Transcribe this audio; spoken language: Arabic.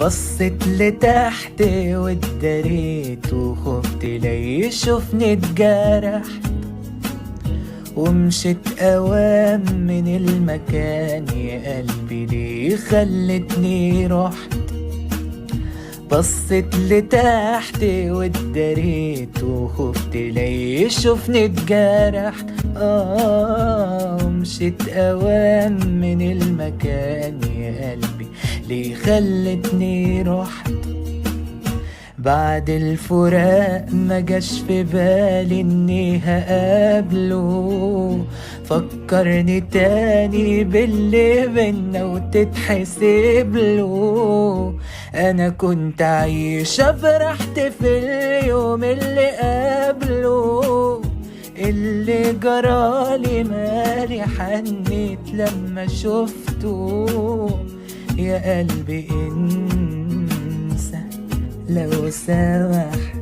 بصيت لتحت واتدريت وخفت لا يشوفني اتجرح، ومشيت اوام من المكان يا قلبي ليه خلتني رحت. بصيت لتحت واتدريت وخفت لا يشوفني اتجرحت. مشيت اوام من المكان يا قلبي ليه خلتني رحت. بعد الفراق ما جاش في بالي اني هقابله، فكرني تاني باللي بينا وتتحسب له. انا كنت عايشة براحتي في اليوم اللي قبله، اللي جرالي مالي حنيت لما شفته. يا قلبي انسى لو سمحت